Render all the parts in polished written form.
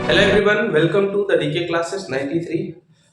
Hello everyone, welcome to the DK classes 93।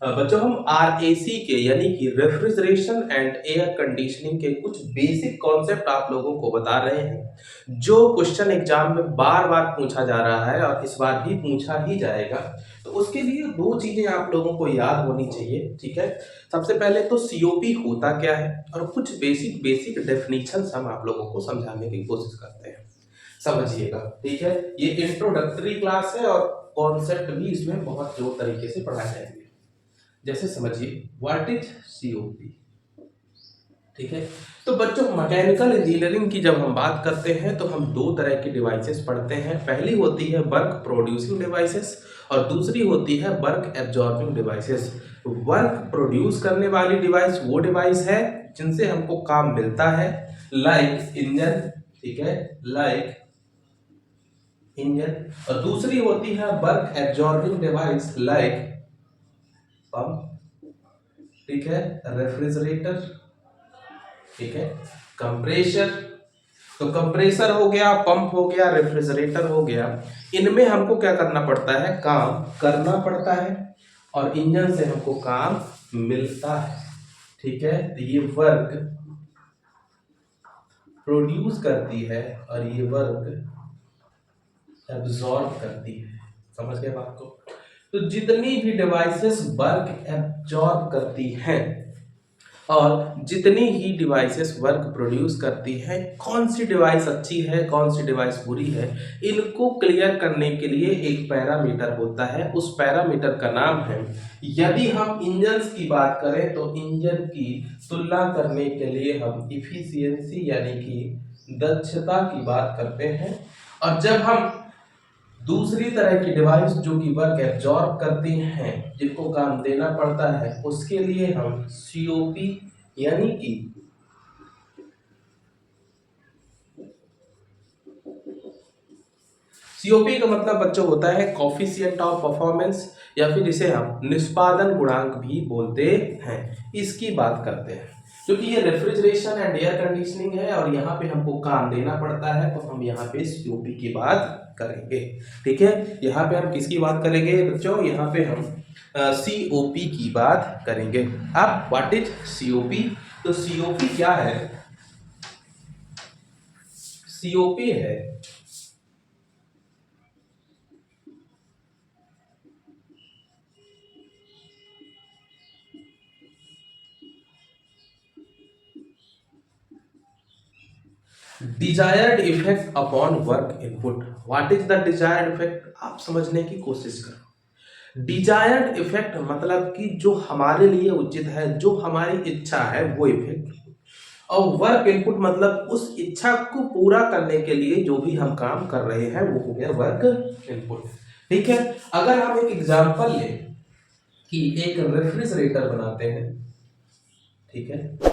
बच्चों, हम RAC के यानी कि रेफ्रिजरेशन एंड एयर कंडीशनिंग के कुछ बेसिक कॉन्सेप्ट आप लोगों को बता रहे हैं जो क्वेश्चन एग्जाम में बार बार पूछा जा रहा है और इस बार भी पूछा ही जाएगा। तो उसके लिए दो चीजें आप लोगों को याद होनी चाहिए, ठीक है। सबसे पहले तो सीओपी होता क्या है और कुछ बेसिक बेसिक डेफिनेशन हम आप लोगों को समझाने की कोशिश करते हैं, समझिएगा, ठीक है। ये इंट्रोडक्टरी क्लास है और कॉन्सेप्ट भी इसमें बहुत जोर तरीके से पढ़ाए जाएंगे। जैसे समझिए व्हाट इज सीओपी, ठीक है। तो बच्चों, मैकेनिकल इंजीनियरिंग की जब हम बात करते हैं तो हम दो तरह की डिवाइसेस पढ़ते हैं। पहली होती है वर्क प्रोड्यूसिंग डिवाइसेस और दूसरी होती है work absorbing devices. Work produce करने वाली डिवाइस वो डिवाइस है जिनसे हमको काम मिलता है, लाइक इंजन, ठीक है, लाइक इंजन। और दूसरी होती है work absorbing device like pump, ठीक है, रेफ्रिजरेटर, ठीक है, कंप्रेसर। तो कंप्रेसर हो गया, पंप हो गया, रेफ्रिजरेटर हो गया, इनमें हमको क्या करना पड़ता है, काम करना पड़ता है और इंजन से हमको काम मिलता है, ठीक है। तो ये वर्क प्रोड्यूस करती है और ये वर्क एब्जॉर्ब करती है। समझ गए बात को। तो जितनी भी डिवाइसेस वर्क एब्जॉर्ब करती हैं और जितनी ही डिवाइसेस वर्क प्रोड्यूस करती हैं, कौन सी डिवाइस अच्छी है कौन सी डिवाइस बुरी है, इनको क्लियर करने के लिए एक पैरामीटर होता है। उस पैरामीटर का नाम है, यदि हम इंजन्स की बात करें तो इंजन की तुलना करने के लिए हम इफिशियंसी यानी कि दक्षता की बात करते हैं। और जब हम दूसरी तरह की डिवाइस जो कि वर्क एब्जॉर्ब करती हैं, जिनको काम देना पड़ता है, उसके लिए हम सीओपी यानी कि सीओपी का मतलब बच्चों होता है कॉफिशिएंट ऑफ परफॉर्मेंस या फिर जिसे हम निष्पादन गुणांक भी बोलते हैं, इसकी बात करते हैं। क्योंकि ये रेफ्रिजरेशन एंड एयर कंडीशनिंग है और यहाँ पे हमको काम देना पड़ता है तो हम यहाँ पे सीओपी की बात करेंगे, ठीक है। यहाँ पे हम किसकी बात करेंगे बच्चों, यहाँ पे हम सीओपी की बात करेंगे। अब व्हाट इज सीओपी, तो सीओपी क्या है, सीओपी है desired effect upon work input. What is the desired effect, आप समझने की कोशिश करो। डिजायर्ड इफेक्ट मतलब कि जो हमारे लिए उचित है, जो हमारी इच्छा है वो इफेक्ट। और वर्क इनपुट मतलब उस इच्छा को पूरा करने के लिए जो भी हम काम कर रहे हैं वो हो गया वर्क इनपुट, ठीक है। अगर हम एक एग्जांपल लें कि एक रेफ्रिजरेटर बनाते हैं, ठीक है,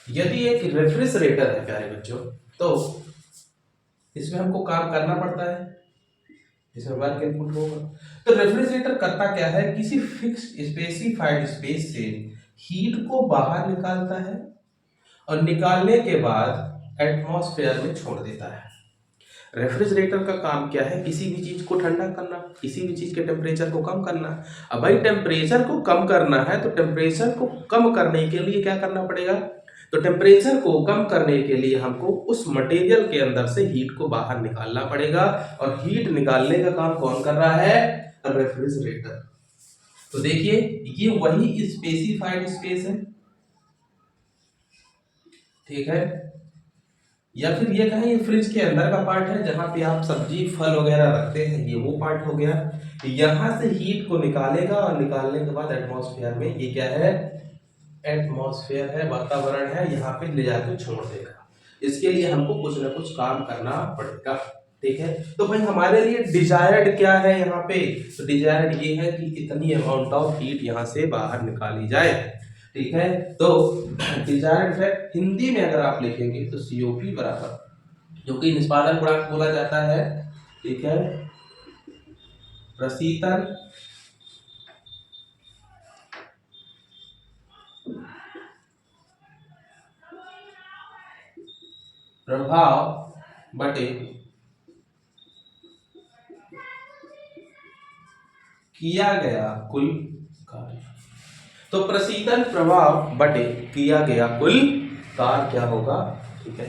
यदि एक रेफ्रिजरेटर है प्यारे बच्चों, तो इसमें हमको काम करना पड़ता है, इसमें वर्क इनपुट होगा। तो रेफ्रिजरेटर करता क्या है, किसी फिक्स स्पेसिफाइड स्पेस से हीट को बाहर निकालता है और निकालने के बाद एटमॉस्फेयर में छोड़ देता है। रेफ्रिजरेटर का काम क्या है, किसी भी चीज को ठंडा करना, किसी भी चीज के टेम्परेचर को कम करना। अब भाई टेम्परेचर को कम करना है तो टेम्परेचर को कम करने के लिए क्या करना पड़ेगा, तो टेम्परेचर को कम करने के लिए हमको उस मटेरियल के अंदर से हीट को बाहर निकालना पड़ेगा और हीट निकालने का काम कौन कर रहा है, रेफ्रिजरेटर। तो देखिए ये वही स्पेसिफाइड स्पेस है, ठीक है, या फिर ये कहें ये फ्रिज के अंदर का पार्ट है जहां पे आप सब्जी फल वगैरह रखते हैं, ये वो पार्ट हो गया। यहां से हीट को निकालेगा और निकालने के बाद एटमॉस्फेयर में, ये क्या है, एटमॉस्फेयर है, वातावरण है, यहाँ पे ले जाकर छोड़ देगा। इसके लिए हमको कुछ ना कुछ काम करना पड़ेगा, ठीक है। तो भाई हमारे लिए डिजायर्ड क्या है यहाँ पे, तो डिजायर्ड ये है कि इतनी अमाउंट ऑफ हीट यहाँ से बाहर निकाली जाए, ठीक है। तो डिजायर्ड इफेक्ट हिंदी में अगर आप लिखेंगे तो सीओपी बराबर, जो कि निष्पादन गुणांक बोला जाता है, ठीक है, प्रशीतन प्रभाव बटे किया गया कुल कार्य। तो प्रशीतन प्रभाव बटे किया गया कुल कार्य क्या होगा, ठीक है।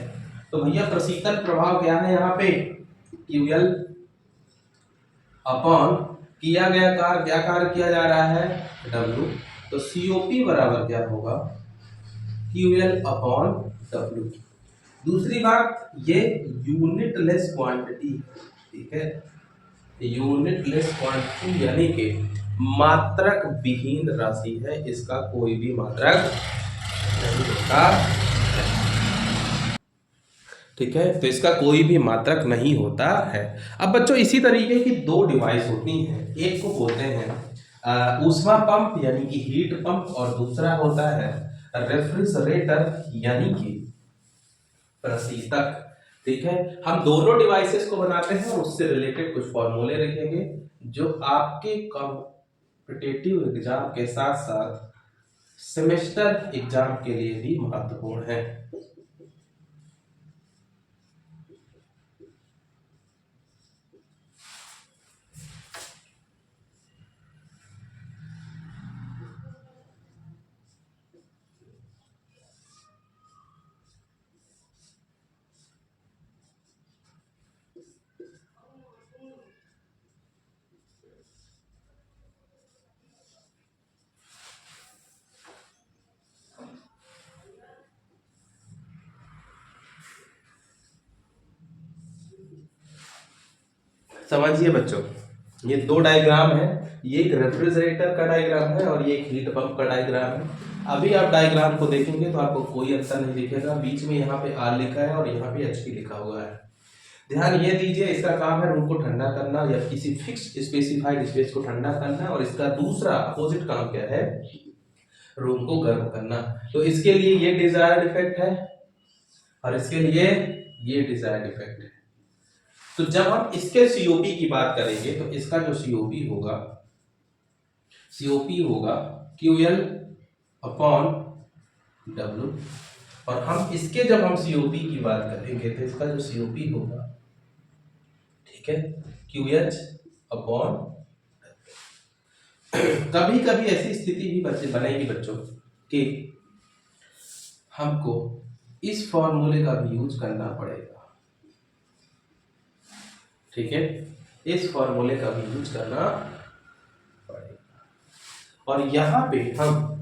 तो भैया प्रशीतन प्रभाव क्या है यहाँ पे, QL अपॉन किया गया कार्य, क्या कार्य किया जा रहा है, W। तो COP बराबर क्या होगा, QL अपॉन W। दूसरी बात, ये यूनिट लेस क्वांटिटी, ठीक है, यूनिट लेस क्वांटिटी यानी कि मात्रक विहीन राशि है, इसका कोई भी मात्रक नहीं होता, ठीक है। तो इसका कोई भी मात्रक नहीं होता है। अब बच्चों इसी तरीके की दो डिवाइस होती हैं, एक को बोलते हैं ऊष्मा पंप यानी कि हीट पंप, और दूसरा होता है रेफ्रिजरेटर यानी कि प्रशीतक, ठीक है। हम दोनों डिवाइसेस को बनाते हैं और उससे रिलेटेड कुछ फॉर्मूले रखेंगे जो आपके कॉम्पिटिटिव एग्जाम के साथ साथ सेमेस्टर एग्जाम के लिए भी महत्वपूर्ण है। समझिए बच्चों, ये दो डायग्राम है, ये एक रेफ्रिजरेटर का डायग्राम है और ये एक हीट पंप का डायग्राम है। अभी आप डायग्राम को देखेंगे तो आपको कोई अंतर नहीं दिखेगा, बीच में यहाँ पे R लिखा है और यहाँ पे HP लिखा हुआ है। ध्यान ये दीजिए, इसका काम है रूम को ठंडा करना या किसी फिक्स स्पेसिफाइड स्पेस को ठंडा करना, और इसका दूसरा अपोजिट काम क्या है, रूम को गर्म करना। तो इसके लिए ये डिजायर्ड इफेक्ट है और इसके लिए ये डिजायर्ड इफेक्ट है। तो जब हम इसके COP की बात करेंगे तो इसका जो COP होगा QL अपॉन W, और हम इसके जब हम COP की बात करेंगे तो इसका जो COP होगा, ठीक है, QH अपॉन। कभी कभी ऐसी स्थिति भी बनेगी बच्चों कि हमको इस फॉर्मूले का भी यूज करना पड़ेगा, ठीक है, इस फॉर्मूले का भी यूज करना पड़ेगा, और यहां पे हम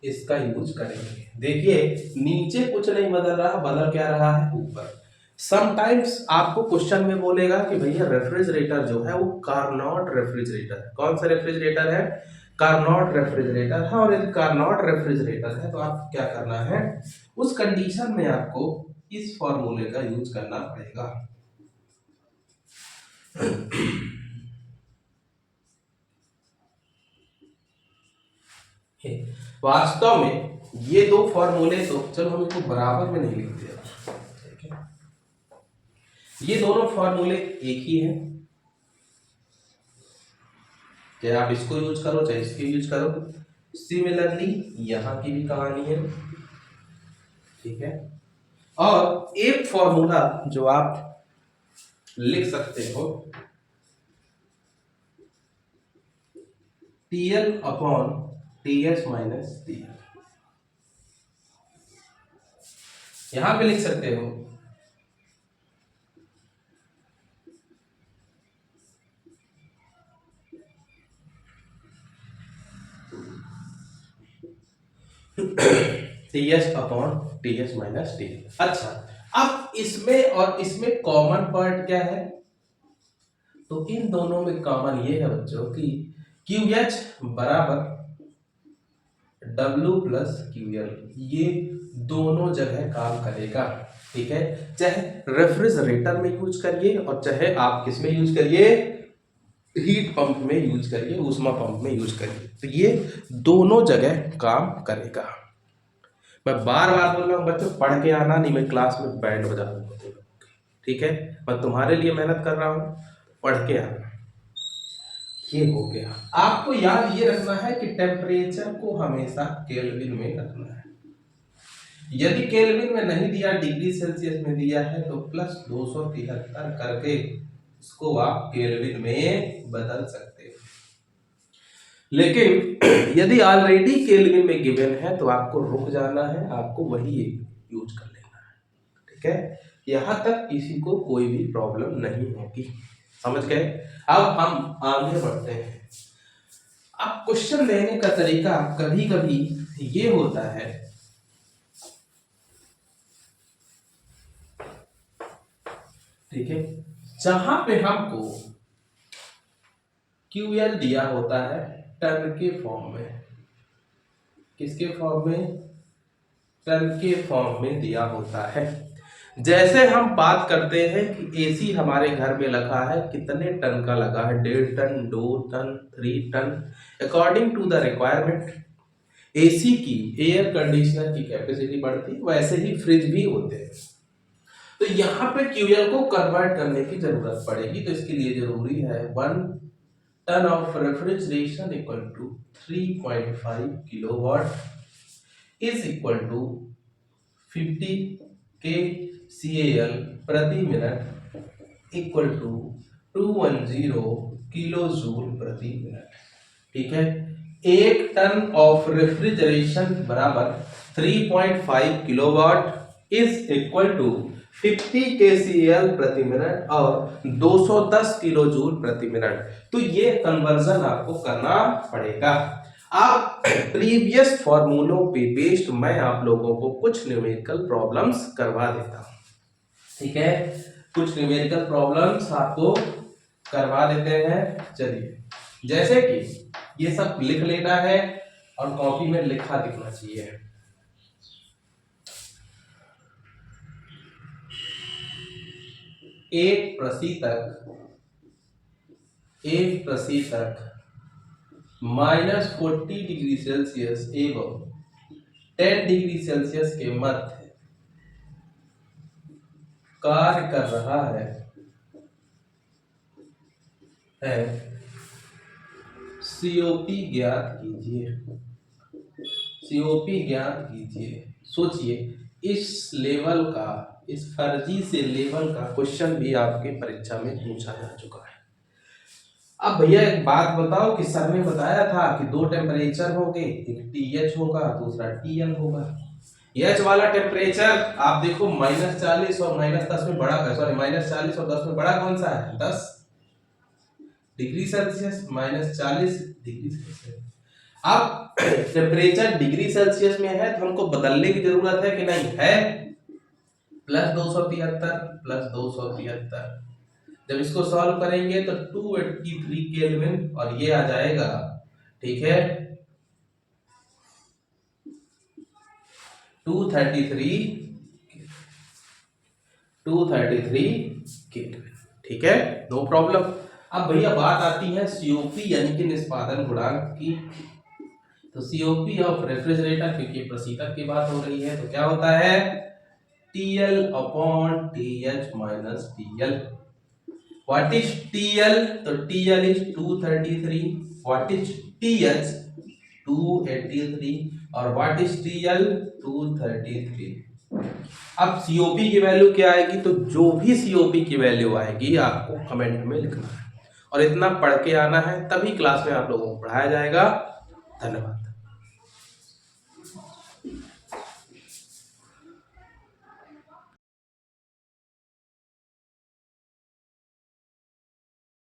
इसका यूज करेंगे। देखिए नीचे कुछ नहीं बदल रहा, बदल क्या रहा है, ऊपर। समटाइम्स आपको क्वेश्चन में बोलेगा कि भैया रेफ्रिजरेटर जो है वो कार्नोट रेफ्रिजरेटर है। कौन सा रेफ्रिजरेटर है, कार्नोट रेफ्रिजरेटर है। और यदि कार्नोट रेफ्रिजरेटर है तो आपको क्या करना है, उस कंडीशन में आपको इस फॉर्मूले का यूज करना पड़ेगा। वास्तव में ये दो फॉर्मूले, तो चलो हम इसको बराबर में नहीं लिखते, ठीक है, ये दोनों फॉर्मूले एक ही हैं, चाहे आप इसको यूज करो चाहे इसको यूज करो। सिमिलरली यहां की भी कहानी है, ठीक है। और एक फॉर्मूला जो आप लिख सकते हो, TL upon TH minus TL, यहां पे लिख सकते हो TH upon TH minus TL। अच्छा, अब इसमें और इसमें कॉमन पार्ट क्या है, तो इन दोनों में कॉमन ये है बच्चों कि QH बराबर W प्लस QL, ये दोनों जगह काम करेगा, ठीक है। चाहे रेफ्रिजरेटर में यूज करिए और चाहे आप किस में यूज करिए, हीट पंप में यूज करिए, ऊष्मा पंप में यूज करिए, तो ये दोनों जगह काम करेगा। मैं बार बार बोल रहा हूँ बच्चों, पढ़ के आना, नहीं मैं क्लास में बैंड बजा दूंगा, ठीक है। मैं तुम्हारे लिए मेहनत कर रहा हूँ, पढ़ के आना। ये हो गया। आपको याद ये रखना है कि टेम्परेचर को हमेशा केल्विन में रखना है। यदि केल्विन में नहीं दिया, डिग्री सेल्सियस में दिया है, तो +273 करके इसको आप केल्विन में बदल सकते हैं। लेकिन यदि ऑलरेडी केल्विन में गिवन है तो आपको रुक जाना है, आपको वही यूज कर लेना है। ठीक है, यहां तक किसी को कोई भी प्रॉब्लम नहीं होगी। समझ गए? अब हम आगे बढ़ते हैं। अब क्वेश्चन लेने का तरीका कभी कभी ये होता है, ठीक है, जहां पे हमको QL दिया होता है टन के फॉर्म में। किसके फॉर्म में? टन के फॉर्म में दिया होता है। जैसे हम बात करते हैं कि एसी हमारे घर में लगा है, कितने टन का लगा है? 1.5 ton, 2 ton, 3 ton, according to the requirement. AC की, एयर कंडीशनर की कैपेसिटी बढ़ती है, वैसे ही फ्रिज भी होते हैं। तो यहाँ पे क्यूएल को कन्वर्ट करने की जरूरत पड़ेगी, तो इसके लिए जरूरी है 1 ton of refrigeration equal to 3.5 kilowatt is equal to 50 kcal प्रति minute equal to 210 kilo joule प्रति मिनट। ठीक है, 1 टन ऑफ रेफ्रिजरेशन बराबर 3.5 kilowatt is equal to 50 kcal प्रति मिनट और 210 किलो जूल प्रति मिनट। तो ये कन्वर्जन आपको करना पड़ेगा। आप प्रीवियस फॉर्मूलों पे बेस्ड मैं आप लोगों को कुछ न्यूमेरिकल प्रॉब्लम्स करवा देता हूं। ठीक है, कुछ न्यूमेरिकल प्रॉब्लम्स आपको करवा देते हैं। चलिए, जैसे कि ये सब लिख लेना है और कॉपी में लिखा दिखना चाहिए। एक प्रतिशत -40 डिग्री सेल्सियस एवं 10 डिग्री सेल्सियस के मध्य कार्य कर रहा है COP ज्ञात कीजिए। COP ज्ञात कीजिए। सोचिए, इस लेवल का, इस फर्जी से लेवल का क्वेश्चन भी आपके परीक्षा में पूछा जा चुका है। अब भैया एक बात बताओ कि सर ने बताया था कि 2 टेम्परेचर होंगे, एक TH होगा, दूसरा TL होगा। एच वाला टेम्परेचर आप देखो -40 और -10 में बड़ा, सॉरी -40 और 10 में बड़ा कौन सा है? 10 डिग्री सेल्सियस, -40 डिग्री सेल्सियस। अब टेम्परेचर डिग्री सेल्सियस में है तो हमको बदलने की जरूरत है कि नहीं है? +273 जब इसको सॉल्व करेंगे तो 283 केल्विन और ये आ जाएगा, ठीक है, 233 केल्विन। ठीक है, नो प्रॉब्लम। अब भैया बात आती है COP यानी कि निष्पादन गुणांक की। तो COP ऑफ रेफ्रिजरेटर, क्योंकि प्रशीतक की बात हो रही है, तो क्या होता है? TL upon TH minus TL। What is TL? तो TL is 233, what is TH? 283 और व्हाट इज TL? 233। अब COP की वैल्यू क्या आएगी? तो जो भी COP की वैल्यू आएगी आपको कमेंट में लिखना है और इतना पढ़ के आना है, तभी क्लास में आप लोगों को पढ़ाया जाएगा। धन्यवाद।